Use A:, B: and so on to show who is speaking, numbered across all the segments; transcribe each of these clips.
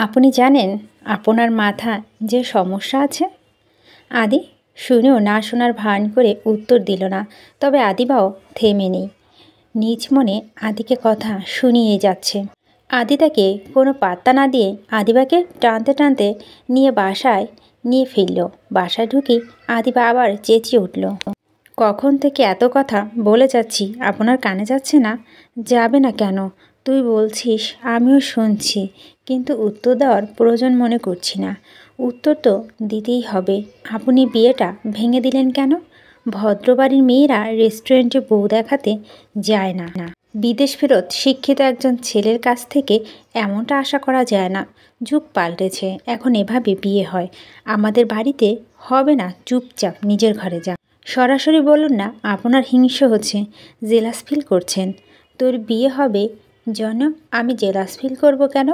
A: আপনি জানেন আপনার মাথা যে সমস্যা আছে? আদি শুনেও না শোনার ভান করে উত্তর দিল না। তবে আদিবাও থেমে নেই, নিজ মনে আদিকে কথা শুনিয়ে যাচ্ছে। আদি তাকে কোনো পাত্তা না দিয়ে আদিবাকে টানতে টানতে নিয়ে বাসায় নিয়ে ফিরল। বাসায় ঢুকে আদিবা আবার চেঁচিয়ে উঠল, কখন থেকে এত কথা বলে যাচ্ছি, আপনার কানে যাচ্ছে না? যাবে না কেন? তুই বলছিস, আমিও শুনছি, কিন্তু উত্তর দেওয়ার প্রয়োজন মনে করছি না। উত্তর তো দিতেই হবে। আপনি বিয়েটা ভেঙে দিলেন কেন? ভদ্রবাড়ির মেয়েরা রেস্টুরেন্টে বউ দেখাতে যায় না। বিদেশ ফেরত শিক্ষিত একজন ছেলের কাছ থেকে এমনটা আশা করা যায় না। যুগ পাল্টেছে, এখন এভাবে বিয়ে হয়। আমাদের বাড়িতে হবে না, চুপচাপ নিজের ঘরে যা। সরাসরি বলুন না আপনার হিংসে হচ্ছে, জেলাস ফিল করছেন। তোর বিয়ে হবে যেন আমি জেলাস ফিল করব কেন?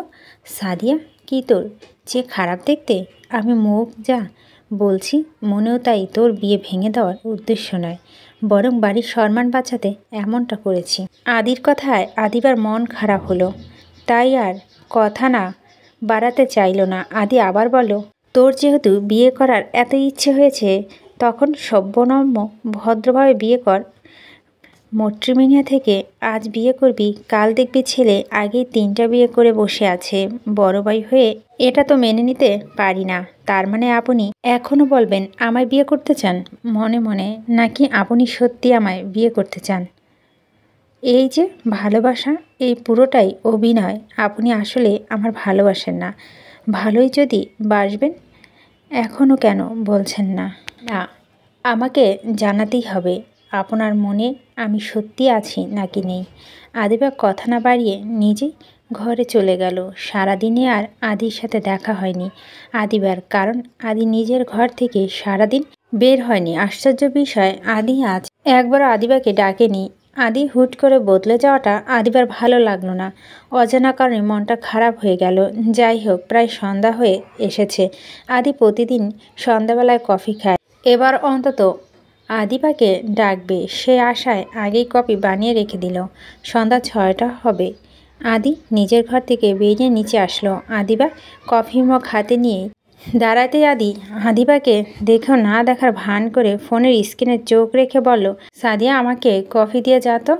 A: সাদিয়া কি তোর যে খারাপ দেখতে? আমি মুখ যা বলছি মনেও তাই তোর বিয়ে ভেঙে দেওয়ার উদ্দেশ্য নয়, বরং বাড়ির সম্মান বাঁচাতে এমনটা করেছি। আদির কথায় আদিবার মন খারাপ হলো, তাই আর কথা না বাড়াতে চাইল না। আদি আবার বলল, তোর যেহেতু বিয়ে করার এত ইচ্ছে হয়েছে, তখন সভ্যনম্য ভদ্রভাবে বিয়ে কর। মট্রিমিনিয়া থেকে আজ বিয়ে করবি, কাল দেখবি ছেলে আগেই 3টা বিয়ে করে বসে আছে। বড় ভাই হয়ে এটা তো মেনে নিতে পারি না। তার মানে আপনি এখনও বলবেন আমায় বিয়ে করতে চান মনে মনে, নাকি আপনি সত্যি আমায় বিয়ে করতে চান? এই যে ভালোবাসা, এই পুরোটাই অভিনয়। আপনি আসলে আমার ভালোবাসেন না। ভালোই যদি বাসবেন, এখনও কেন বলছেন না? না, আমাকে জানাতেই হবে আপনার মনে আমি সত্যি আছি নাকি নেই। আদিবা কথা না বাড়িয়ে নিজেই ঘরে চলে গেল। সারাদিনে আর আদির সাথে দেখা হয়নি আদিবার, কারণ আদি নিজের ঘর থেকে সারাদিন বের হয়নি। আশ্চর্য বিষয়, আদি আজ একবারও আদিবাকে ডাকেনি। আদি হুট করে বদলে যাওয়াটা আদিবার ভালো লাগলো না। অজানা কারণে মনটা খারাপ হয়ে গেল। যাই হোক, প্রায় সন্ধ্যা হয়ে এসেছে। আদি প্রতিদিন সন্ধ্যাবেলায় কফি খায়, এবার অন্তত আদিবাকে ডাকবে সে আশায় আগেই কফি বানিয়ে রেখে দিল। সন্ধ্যা 6টা হবে। আদি নিজের ঘর থেকে বেরিয়ে নিচে আসলো। আদিবা কফি মগ হাতে নিয়ে দাঁড়াতেই আদিবাকে দেখেও না দেখার ভান করে ফোনের স্ক্রিনে চোখ রেখে বলল, সাদিয়া আমাকে কফি দিয়ে যা তো।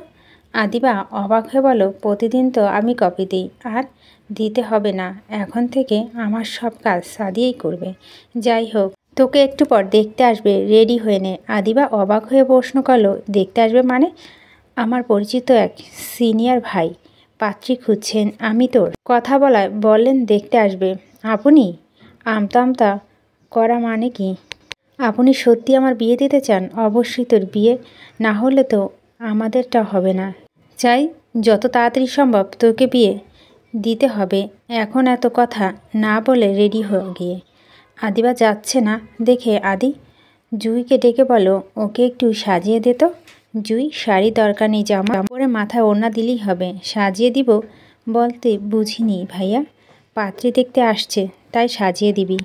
A: আদিবা অবাক হয়ে বলল, প্রতিদিন তো আমি কফি দিই, আর দিতে হবে না। এখন থেকে আমার সব কাজ সাদিয়াই করবে। যাই হোক, তোকে একটু পর দেখতে আসবে, রেডি হয়ে নে। আদিবা অবাক হয়ে প্রশ্ন করলো, দেখতে আসবে মানে? আমার পরিচিত এক সিনিয়র ভাই পাত্রী খুঁজছেন, আমি তোর কথা বললেন দেখতে আসবে। আপনি আমতা আমতা করা মানে কি? আপনি সত্যি আমার বিয়ে দিতে চান? অবশ্যই তোর বিয়ে না হলে তো আমাদেরটা হবে না। চাই যত তাড়াতাড়ি সম্ভব তোকে বিয়ে দিতে হবে। এখন এত কথা না বলে রেডি হয়ে গিয়ে। আদিবা যাচ্ছে না দেখে আদি জুইকে ডেকে বলো, ওকে একটু সাজিয়ে দে তো। জুই, শাড়ি দরকার নেই, জামা পরে মাথায় ওড়না দিলেই হবে। সাজিয়ে দিব বলতে বুঝিনি ভাইয়া, পাত্রী দেখতে আসছে তাই সাজিয়ে দিবি।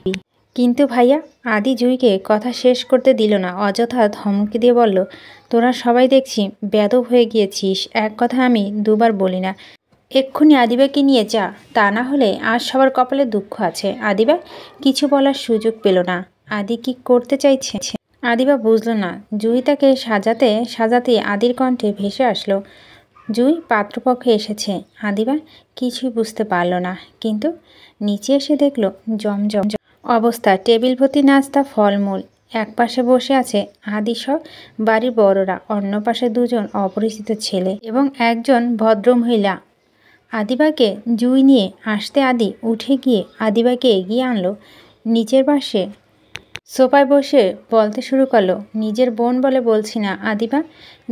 A: কিন্তু ভাইয়া, আদি জুইকে কথা শেষ করতে দিল না, অযথা ধমকি দিয়ে বলল, তোরা সবাই দেখছি বেদব হয়ে গিয়েছিস। এক কথা আমি দুবার বলি না। এক্ষুনি আদিবাকে নিয়ে যা, তা না হলে আজ সবার কপালে দুঃখ আছে। আদিবা কিছু বলার সুযোগ পেল না। আদি কি করতে চাইছে আদিবা বুঝল না। জুই তাকে সাজাতে সাজাতে আদির কণ্ঠে ভেসে আসলো, জুই পাত্রপক্ষে এসেছে। আদিবা কিছুই বুঝতে পারল না, কিন্তু নিচে এসে দেখলো জমজম অবস্থা। টেবিল ভর্তি নাস্তা, ফলমূল। এক পাশে বসে আছে আদি সহ বাড়ির বড়রা, অন্য পাশে 2জন অপরিচিত ছেলে এবং একজন ভদ্রমহিলা। আদিবাকে জুই নিয়ে আসতে আদি উঠে গিয়ে আদিবাকে এগিয়ে আনলো নিচের পাশে সোফায় বসে বলতে শুরু করলো, নিজের বোন বলে বলছি না আদিবা,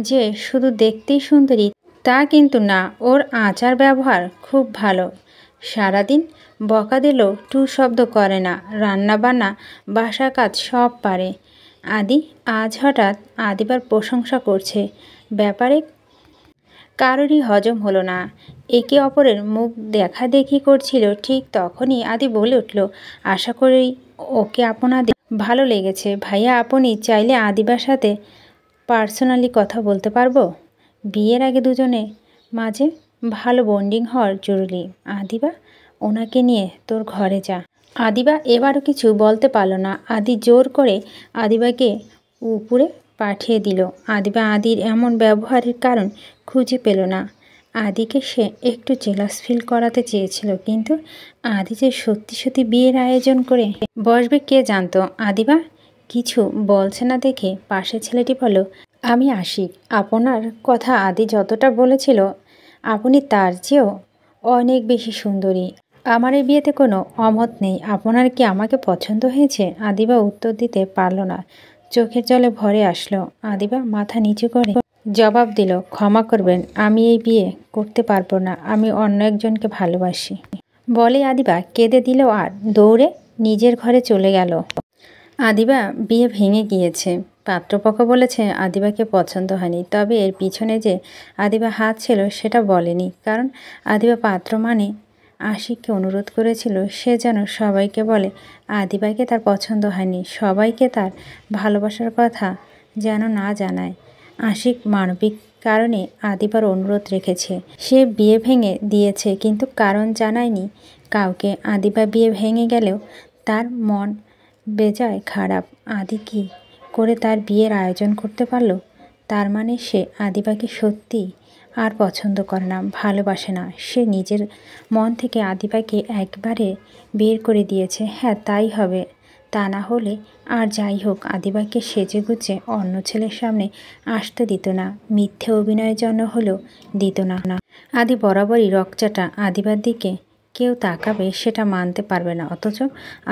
A: যে শুধু দেখতেই সুন্দরী তা কিন্তু না, ওর আচার ব্যবহার খুব ভালো। সারাদিন বকা দিলেও টু শব্দ করে না, রান্না বান্না বাসার কাজ সব পারে। আদি আজ হঠাৎ আদিবার প্রশংসা করছে, ব্যাপারে কারোরই হজম হলো না। একে অপরের মুখ দেখাদেখি করছিল। ঠিক তখনই আদি বলে উঠল, আশা করি ওকে আপনাদের ভালো লেগেছে। ভাইয়া, আপনি চাইলে আদিবার সাথে পার্সোনালি কথা বলতে পারবো? বিয়ের আগে দুজনে মাঝে ভালো বন্ডিং হওয়ার জরুরি। আদিবা ওনাকে নিয়ে তোর ঘরে যা। আদিবা এবারও কিছু বলতে পারল না। আদি জোর করে আদিবাকে উপরে পাঠিয়ে দিল। আদিবা আদির এমন ব্যবহারের কারণ খুঁজে পেল না। আদিকে সে একটু জেলাস ফিল করাতে চেয়েছিল, কিন্তু আদি যে সত্যি সত্যি বিয়ের আয়োজন করে বসবে কে জানতো। আদিবা কিছু বলছে না দেখে পাশের ছেলেটি বলল, আমি আশিক। আপনার কথা আদি যতটা বলেছিল আপনি তার চেয়েও অনেক বেশি সুন্দরী। আমার এই বিয়েতে কোনো অমত নেই। আপনার কি আমাকে পছন্দ হয়েছে? আদিবা উত্তর দিতে পারল না, চোখের জলে ভরে আসলো। আদিবা মাথা নিচু করে জবাব দিল, ক্ষমা করবেন, আমি এই বিয়ে করতে পারবো না। আমি অন্য একজনকে ভালোবাসি। বলে আদিবা কেঁদে দিল আর দৌড়ে নিজের ঘরে চলে গেল। আদিবা বিয়ে ভেঙে গিয়েছে। পাত্রপক্ষ বলেছে আদিবাকে পছন্দ হয়নি, তবে এর পিছনে যে আদিবা হাত ছিল সেটা বলেনি। কারণ আদিবা পাত্র মানে আশিককে অনুরোধ করেছিল সে যেন সবাইকে বলে আদিবাকে তার পছন্দ হয়নি, সবাইকে তার ভালোবাসার কথা যেন না জানায়। আশিক মানবিক কারণে আদিবার অনুরোধ রেখেছে। সে বিয়ে ভেঙে দিয়েছে, কিন্তু কারণ জানায়নি কাউকে। আদিবা বিয়ে ভেঙে গেলেও তার মন বেজায় খারাপ। আদি কি করে তার বিয়ের আয়োজন করতে পারলো? তার মানে সে আদিবাকে সত্যি আর পছন্দ করে না, ভালোবাসে না। সে নিজের মন থেকে আদিবাকে একবারে বের করে দিয়েছে। হ্যাঁ, তাই হবে। তা না হলে আর যাই হোক আদিবাকে সেজে গুজে অন্য ছেলের সামনে আসতে দিত না। মিথ্যে অভিনয়ের জন্য হলেও দিত না। আদি বরাবরই রকচাটা। আদিবার দিকে কেউ তাকাবে সেটা মানতে পারবে না, অথচ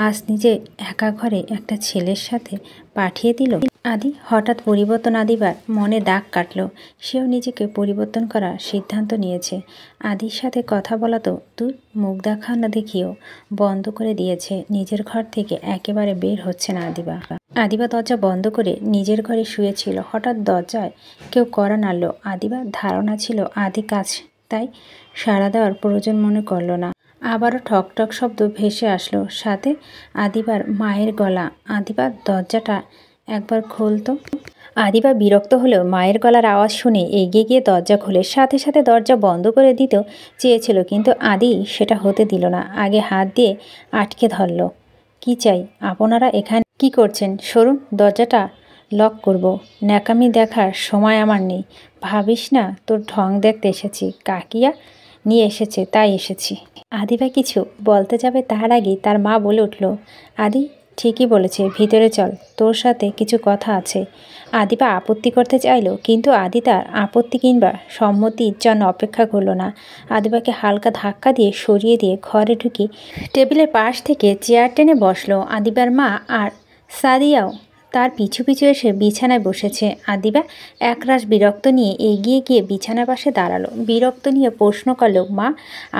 A: আজ নিজে একা ঘরে একটা ছেলের সাথে পাঠিয়ে দিল। আদি হঠাৎ পরিবর্তন আদিবার মনে দাগ কাটল। সেও নিজেকে পরিবর্তন করার সিদ্ধান্ত নিয়েছে। আদির সাথে কথা বলা তো তুই মুখ দেখা না দেখিও বন্ধ করে দিয়েছে। নিজের ঘর থেকে একেবারে বের হচ্ছে না আদিবা। আদিবা দরজা বন্ধ করে নিজের ঘরে শুয়েছিল। হঠাৎ দরজায় কেউ কড়া নাড়ল। আদিবার ধারণা ছিল আদি কাজ, তাই সাড়া দেওয়ার প্রয়োজন মনে করল না। আবারও ঠক ঠক শব্দ ভেসে আসলো, সাথে আদিবার মায়ের গলা। আদিবার দরজাটা একবার খুলতো। আদিবা বিরক্ত হলেও মায়ের গলার আওয়াজ শুনে এগিয়ে গিয়ে দরজা খুলে সাথে সাথে দরজা বন্ধ করে দিতে চেয়েছিল, কিন্তু আদি সেটা হতে দিল না। আগে হাত দিয়ে আটকে ধরল। কি চাই? আপনারা এখানে কি করছেন? সরুন, দরজাটা লক করব। ন্যাকামি দেখার সময় আমার নেই। ভাবিস না তোর ঢং দেখতে এসেছি, কাকিয়া নিয়ে এসেছে তাই এসেছি। আদিবা কিছু বলতে যাবে তার আগেই তার মা বলে উঠল, আদি ঠিকই বলেছে, ভিতরে চল, তোর সাথে কিছু কথা আছে। আদিবা আপত্তি করতে চাইল, কিন্তু আদি তার আপত্তি কিংবা সম্মতির জন্য অপেক্ষা করল না। আদিবাকে হালকা ধাক্কা দিয়ে সরিয়ে দিয়ে ঘরে ঢুকে টেবিলের পাশ থেকে চেয়ার টেনে বসলো। আদিবার মা আর সাদিয়াও তার পিছু পিছু এসে বিছানায় বসেছে। আদিবা একরাশ বিরক্ত নিয়ে এগিয়ে গিয়ে বিছানার পাশে দাঁড়ালো। বিরক্ত নিয়ে প্রশ্ন করল, মা,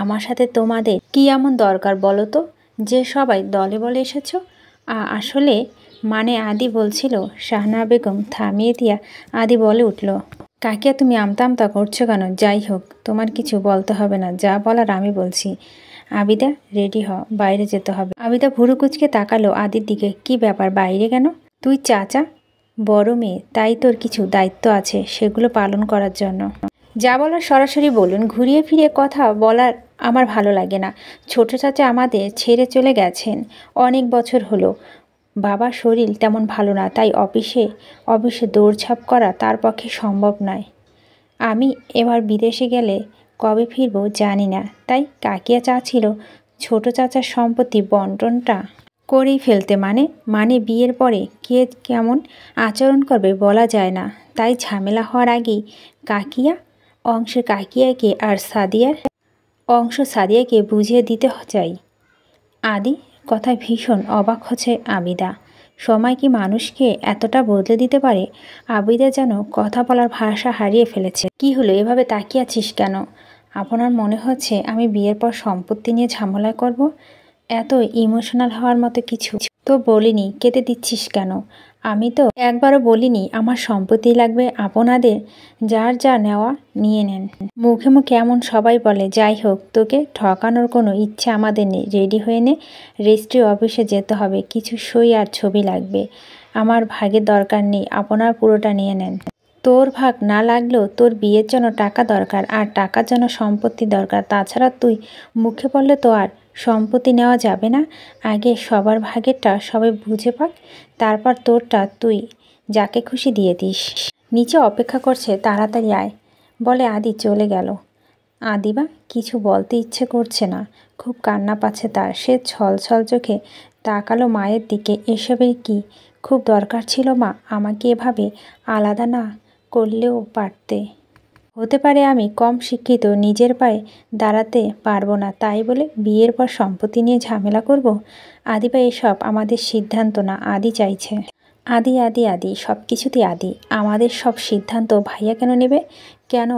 A: আমার সাথে তোমাদের কি এমন দরকার বলো তো, যে সবাই দলে বলে এসেছো? আসলে মানে আদি বলছিল। শাহনা বেগম থামিয়ে দিয়া আদি বলে উঠল, কাকিয়া তুমি আমতা আমতা করছো কেন? যাই হোক, তোমার কিছু বলতে হবে না, যা বলার আমি বলছি। আবিদা, রেডি হ, বাইরে যেতে হবে। আবিদা ভুরু কুচকে তাকালো আদির দিকে। কি ব্যাপার, বাইরে কেন? তুই চাচা বড় মেয়ে, তাই তোর কিছু দায়িত্ব আছে, সেগুলো পালন করার জন্য। যা বলার সরাসরি বলুন, ঘুরিয়ে ফিরিয়ে কথা বলার আমার ভালো লাগে না। ছোট চাচা আমাদের ছেড়ে চলে গেছেন অনেক বছর হলো। বাবার শরীর তেমন ভালো না, তাই অফিসে দৌড়ঝাঁপ করা তার পক্ষে সম্ভব নয়। আমি এবার বিদেশে গেলে কবে ফিরবো জানি না, তাই কাকিয়া চাচ্ছিল ছোট চাচার সম্পত্তি বন্টনটা করেই ফেলতে। মানে বিয়ের পরে কে কেমন আচরণ করবে বলা যায় না, তাই ঝামেলা হওয়ার আগেই কাকিয়া অংশ কাকিয়াকে আর সাদিয়ার অংশ সাদিয়াকে বুঝিয়ে দিতে চাই। আদি কথায় ভীষণ অবাক হচ্ছে আবিদা। সময় কি মানুষকে এতটা বদলে দিতে পারে? আবিদা যেন কথা বলার ভাষা হারিয়ে ফেলেছে। কি হলো, এভাবে তাকিয়ে আছিস কেন? আপনার মনে হচ্ছে আমি বিয়ের পর সম্পত্তি নিয়ে ঝামেলা করব? এত ইমোশনাল হওয়ার মতো কিছু তো বলিনি, কেঁদে দিচ্ছিস কেন? আমি তো একবারও বলিনি আমার সম্পত্তি লাগবে। আপনাদের যার যা নেওয়া নিয়ে নেন। মুখে মুখে এমন সবাই বলে। যাই হোক, তোকে ঠকানোর কোনো ইচ্ছে আমাদের নেই। রেডি হয়ে নে, রেজিস্ট্রি অফিসে যেতে হবে, কিছু সই আর ছবি লাগবে। আমার ভাগের দরকার নেই, আপনার পুরোটা নিয়ে নেন। তোর ভাগ না লাগলেও তোর বিয়ের জন্য টাকা দরকার, আর টাকার জন্য সম্পত্তি দরকার। তাছাড়া তুই মুখে বললে তো আর সম্পত্তি নেওয়া যাবে না। আগে সবার ভাগেরটা সবাই বুঝে পাক, তারপর তোরটা তুই যাকে খুশি দিয়ে দিস। নিচে অপেক্ষা করছে, তাড়াতাড়ি আয় বলে আদি চলে গেল। আদিবা কিছু বলতে ইচ্ছে করছে না, খুব কান্না পাচ্ছে তার। সে ছলছল চোখে তাকালো মায়ের দিকে। এসবের কি খুব দরকার ছিল মা? আমাকে এভাবে আলাদা না করলেও পারতে। হতে পারে আমি কম শিক্ষিত, নিজের পায়ে দাঁড়াতে পারবো না, তাই বলে বিয়ের পর সম্পত্তি নিয়ে ঝামেলা করব? আদিবা এসব আমাদের সিদ্ধান্ত না, আদি চাইছে। আদি আদি আদি সব কিছুতেই আদি। আমাদের সব সিদ্ধান্ত ভাইয়া কেন নেবে? কেন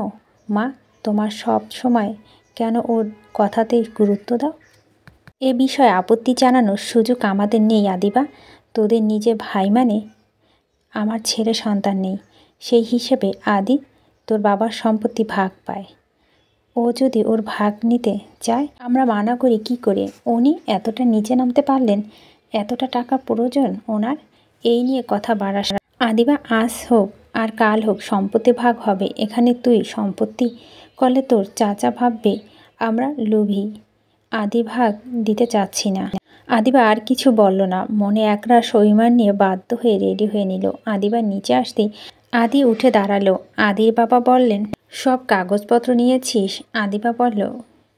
A: মা, তোমার সব সময় কেন ওর কথাতেই গুরুত্ব দাও? এ বিষয়ে আপত্তি জানানোর সুযোগ আমাদের নেই আদিবা। তোদের নিজের ভাই মানে আমার ছেলে সন্তান নেই, সেই হিসেবে আদি তোর বাবার সম্পত্তি ভাগ পায়। ও যদি ওর ভাগ নিতে চায় আমরা মানা করি কি করে? উনি এতটা নিচে নামতে পারলেন, এতটা টাকা প্রয়োজন ওনার, এই নিয়ে কথা বাড়াস। আদিবা আজ হোক আর কাল হোক সম্পত্তি ভাগ হবে। এখানে তুই সম্পত্তি করলে তোর চাচা ভাববে আমরা লোভী। আদি ভাগ দিতে চাচ্ছি না। আদিবা আর কিছু বলল না, মনে একরাশ অভিমান নিয়ে বাধ্য হয়ে রেডি হয়ে নিল। আদিবা নিচে আসতেই আদি উঠে দাঁড়ালো। আদির বাবা বললেন, সব কাগজপত্র নিয়েছিস? আদিবা বলল,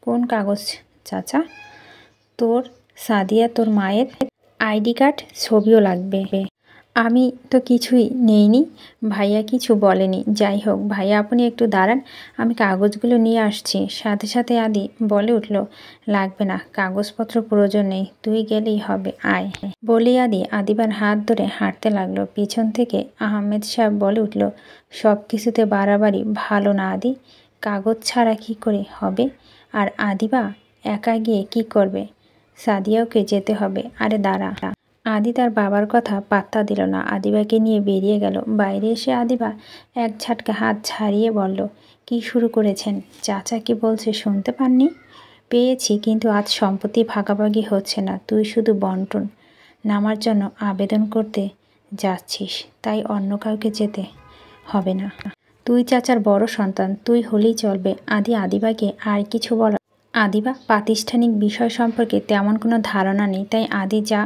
A: কোন কাগজ চাচা? তোর সাদিয়া, তোর মায়ের আইডি কার্ড, ছবিও লাগবে। আমি তো কিছুই নেইনি, ভাইয়া কিছু বলেনি। যাই হোক ভাইয়া, আপনি একটু দাঁড়ান, আমি কাগজগুলো নিয়ে আসছি। সাথে সাথে আদি বলে উঠল, লাগবে না, কাগজপত্র প্রয়োজন নেই, তুই গেলেই হবে, আয়। বলে আদিবার হাত ধরে হাঁটতে লাগলো। পিছন থেকে আহমেদ সাহেব বলে উঠল, সব কিছুতে বাড়াবাড়ি ভালো না আদি, কাগজ ছাড়া কি করে হবে? আর আদিবা একা গিয়ে কি করবে? সাদিয়াওকে যেতে হবে। আরে দাঁড়া। আদি তার বাবার কথা পাত্তা দিল না, আদিবাকে নিয়ে বেরিয়ে গেল। বাইরে এসে আদিবা এক ঝাটকা হাত ছাড়িয়ে বলল, কি শুরু করেছেন? চাচা কি বলছে শুনতে পাননি? পেয়েছি, কিন্তু আজ সম্পত্তি ভাগাভাগি হচ্ছে না, তুই শুধু বন্টন নামার জন্য আবেদন করতে যাচ্ছিস, তাই অন্য কাউকে যেতে হবে না। তুই চাচার বড় সন্তান, তুই হলেই চলবে। আদিবাকে আর কিছু বলা। আদিবা প্রাতিষ্ঠানিক বিষয় সম্পর্কে তেমন কোনো ধারণা নেই, তাই আদি যা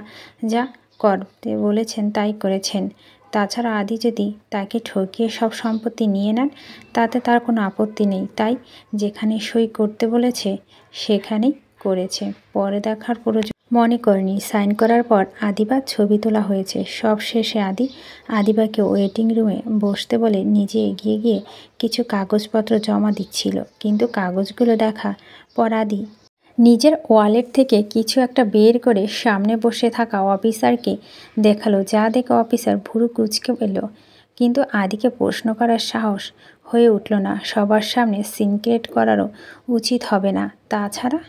A: যা করতে বলেছেন তাই করেছেন। তাছাড়া আদি যদি তাকে ঠকিয়ে সব সম্পত্তি নিয়ে নেন তাতে তার কোনো আপত্তি নেই, তাই যেখানে সই করতে বলেছে সেখানেই করেছে, পরে দেখার প্রয়োজন মনে করেনি। সাইন করার পর আদিবার ছবি তোলা হয়েছে। সব শেষে আদিবাকে ওয়েটিং রুমে বসতে বলে নিজে এগিয়ে গিয়ে কিছু কাগজপত্র জমা দিচ্ছিল, কিন্তু কাগজগুলো দেখা পর আদি নিজের ওয়ালেট থেকে কিছু একটা বের করে সামনে বসে থাকা অফিসারকে দেখালো, যা দেখে অফিসার ভুরু কুঁচকে এলো, কিন্তু আদিকে প্রশ্ন করার সাহস হয়ে উঠল না। সবার সামনে সিন ক্রিয়েট করারও উচিত হবে না, তাছাড়া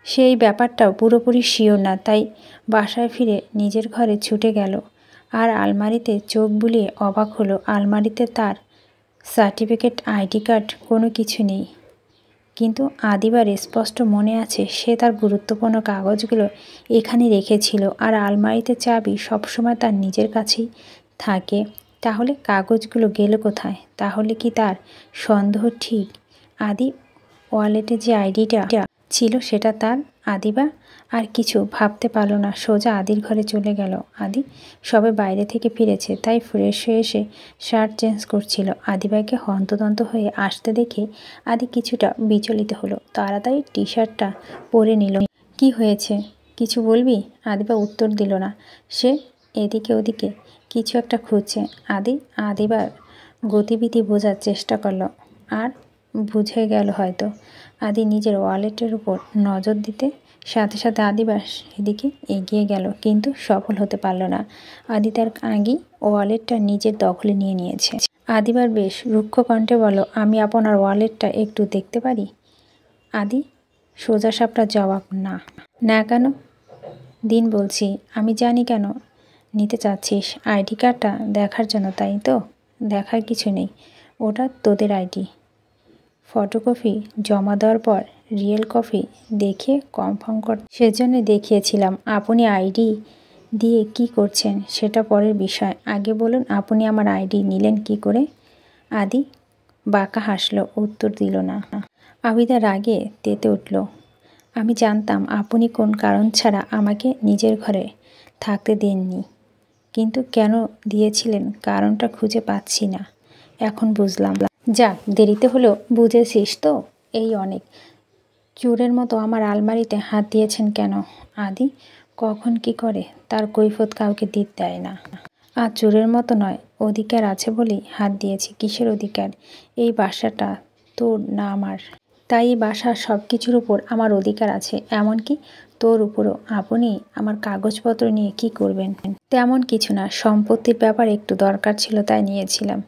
A: সেই ব্যাপারটাও পুরোপুরি শিওর না, তাই বাসায় ফিরে নিজের ঘরে ছুটে গেল। আর আলমারিতে চোখ বুলিয়ে অবাক হলো, আলমারিতে তার সার্টিফিকেট, আইডি কার্ড কোনো কিছু নেই, কিন্তু আদিবার স্পষ্ট মনে আছে সে তার গুরুত্বপূর্ণ কাগজগুলো এখানে রেখেছিল, আর আলমারিতে চাবি সবসময় তার নিজের কাছেই থাকে। তাহলে কাগজগুলো গেল কোথায়? তাহলে কি তার সন্দেহ ঠিক? আদি ওয়ালেটে যে আইডিটা ছিল সেটা তার? আদিবা আর কিছু ভাবতে পারল না, সোজা আদির ঘরে চলে গেল। আদি সবে বাইরে থেকে ফিরেছে, তাই ফ্রেশ হয়ে এসে শার্ট চেঞ্জ করছিল। আদিবাকে হন্তদন্ত হয়ে আসতে দেখে আদি কিছুটা বিচলিত হলো, তাড়াতাড়ি টি শার্টটা পরে নিল। কি হয়েছে, কিছু বলবি? আদিবা উত্তর দিল না, সে এদিকে ওদিকে কিছু একটা খুঁজছে। আদিবার গতিবিধি বোঝার চেষ্টা করলো, আর বুঝে গেল হয়তো। আদি নিজের ওয়ালেটের উপর নজর দিতে সাথে সাথে আদিবা সেদিকে এগিয়ে গেল, কিন্তু সফল হতে পারল না। আদি তার আগেই ওয়ালেটটা নিজের দখলে নিয়ে নিয়েছে। আদিবার বেশ রুক্ষ কণ্ঠে বলল, আমি আপনার ওয়ালেটটা একটু দেখতে পারি? আদি সোজাসাপটা জবাব, না। না কেন? দিন বলছি। আমি জানি কেন নিতে চাচ্ছিস, আইডি কার্ডটা দেখার জন্য, তাই তো? দেখার কিছু নেই, ওটা তোদের আইডি। ফটোকপি জমা দেওয়ার পর রিয়েল কপি দেখে কনফার্ম সেজন্য দেখিয়েছিলাম। আপনি আইডি দিয়ে কি করছেন সেটা পরের বিষয়, আগে বলুন আপনি আমার আইডি নিলেন কি করে? আদি বাঁকা হাসলো, উত্তর দিল না। আবিদা রাগে তেতে উঠল। আমি জানতাম আপনি কোন কারণ ছাড়া আমাকে নিজের ঘরে থাকতে দেননি, কিন্তু কেন দিয়েছিলেন কারণটা খুঁজে পাচ্ছি না। এখন বুঝলাম। যাক, দেরিতে হলেও বুঝেছিস তো, এই অনেক। চোরের মতো আমার আলমারিতে হাত দিয়েছেন কেন? আদি কখন কি করে তার কৈফিয়ত কাউকে দিতে দেয় না। আর চোরের মতো নয়, অধিকার আছে বলেই হাত দিয়েছি। কিসের অধিকার? এই বাসাটা তোর না আমার, তাই এই বাসার সব কিছুর উপর আমার অধিকার আছে, এমনকি তোর উপরও। আপনি আমার কাগজপত্র নিয়ে কি করবেন? তেমন কিছু না, সম্পত্তির ব্যাপারে একটু দরকার ছিল তাই নিয়েছিলাম।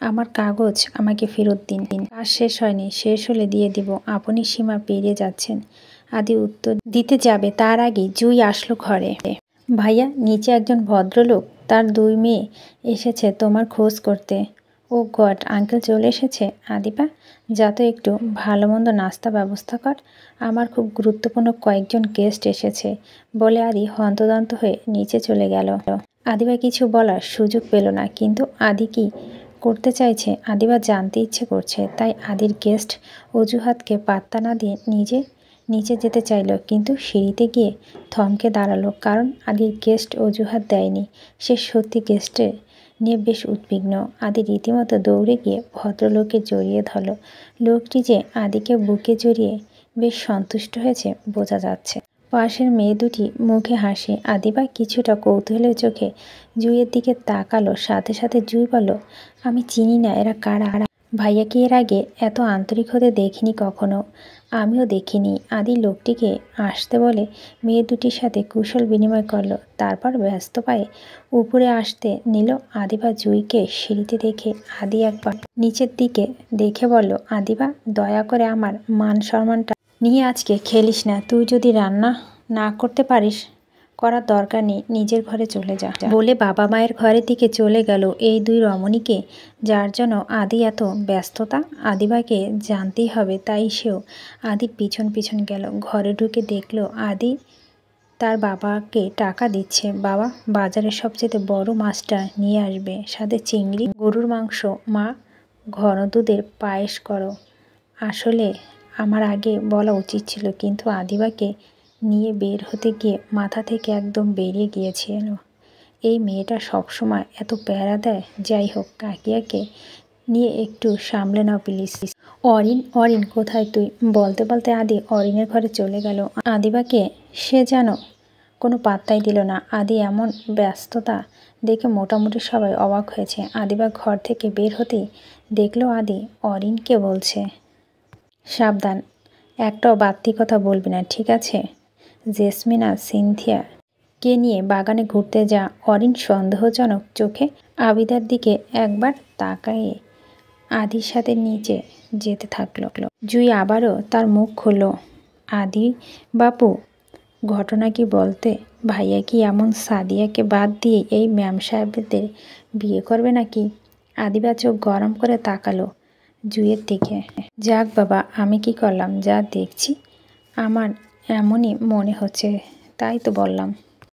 A: আমার কাগজ আমাকে ফেরত দিন। কাজ শেষ হয়নি, শেষ হলে দিয়ে দিব। আপনি সীমা পেরিয়ে যাচ্ছেন। আদি উত্তর দিতে যাবে তার আগে জুই আসলো ঘরে। ভাইয়া, নিচে একজন ভদ্রলোক, তার 2 মেয়ে এসেছে তোমার খোঁজ করতে। ও গড, আঙ্কেল চলে এসেছে। আদিবা, যা তো একটু ভালো মন্দ নাস্তা ব্যবস্থা কর, আমার খুব গুরুত্বপূর্ণ কয়েকজন গেস্ট এসেছে বলে আদি হন্তদন্ত হয়ে নিচে চলে গেল। আদিবা কিছু বলার সুযোগ পেল না, কিন্তু আদি কি করতে চাইছে আদিবা জানতে ইচ্ছে করছে। তাই আদির গেস্ট অজুহাতকে পাত্তা না দিয়ে নিচে যেতে চাইল, কিন্তু সিঁড়িতে গিয়ে থমকে দাঁড়ালো, কারণ আদির গেস্ট অজুহাত দেয়নি। সে সত্যি গেস্টের নিয়ে বেশ উদ্বিগ্ন। আদি রীতিমতো দৌড়ে গিয়ে ভদ্রলোককে জড়িয়ে ধরল। লোকটি যে আদিকে বুকে জড়িয়ে বেশ সন্তুষ্ট হয়েছে বোঝা যাচ্ছে। পাশের মেয়ে দুটি মুখে হাসি। আদিবা কিছুটা কৌতূহলের চোখে জুইয়ের দিকে তাকালো। সাথে সাথে জুই বলল, আমি চিনি না এরা কারা। ভাইয়াকে এর আগে এত আন্তরিক হতে দেখিনি কখনো। আমিও দেখিনি। আদি লোকটিকে আসতে বলে মেয়ে দুটির সাথে কুশল বিনিময় করলো, তারপর ব্যস্ত পায়ে উপরে আসতে নিল। আদিবা জুইকে সিঁড়িতে দেখে আদি একবার নিচের দিকে দেখে বলল, আদিবা, দয়া করে আমার মান সম্মানটা নিয়ে আজকে খেলিস না। তুই যদি রান্না না করতে পারিস, করার দরকার নেই, নিজের ঘরে চলে যা বলে বাবা মায়ের ঘরের দিকে চলে গেল এই 2 রমণীকে, যার জন্য আদি এত ব্যস্ততা আদিবাকে জানতেই হবে। তাই সেও আদির পিছন পিছন গেল। ঘরে ঢুকে দেখলো আদি তার বাবাকে টাকা দিচ্ছে। বাবা, বাজারের সবচেয়ে বড় মাছটা নিয়ে আসবে, সাথে চিংড়ি, গরুর মাংস। মা, ঘন দুধের পায়েস করো। আসলে আমার আগে বলা উচিত ছিল, কিন্তু আদিবাকে নিয়ে বের হতে গিয়ে মাথা থেকে একদম বেরিয়ে গিয়েছিল। এই মেয়েটা সবসময় এত প্যারা দেয়। যাই হোক, কাকিয়াকে নিয়ে একটু সামলে নাও প্লিজ। অরিন কোথায় তুই? বলতে বলতে আদি অরিনের ঘরে চলে গেল। আদিবাকে সে যেন কোনো পাত্তাই দিল না। আদি এমন ব্যস্ততা দেখে মোটামুটি সবাই অবাক হয়েছে। আদিবা ঘর থেকে বের হতেই দেখলো আদি অরিনকে বলছে, সাবধান, একটাও বাড়তি কথা বলবি না, ঠিক আছে? জেসমিন আর সিনথিয়াকে নিয়ে বাগানে ঘুরতে যা। অরিন সন্দেহজনক চোখে আবিদার দিকে একবার তাকায়ে আদির সাথে নিচে যেতে থাকলো। জুই আবারও তার মুখ খুলল, আদি বাপু, ঘটনা কি বলতে? ভাইয়া কি এমন সাদিয়াকে বাদ দিয়ে এই ম্যাম সাহেবদের বিয়ে করবে নাকি? আদিবা চোখ গরম করে তাকালো জুইয়ের দিকে। যাক বাবা, আমি কি করলাম? যা দেখছি আমার এমনই মনে হচ্ছে, তাই তো বললাম।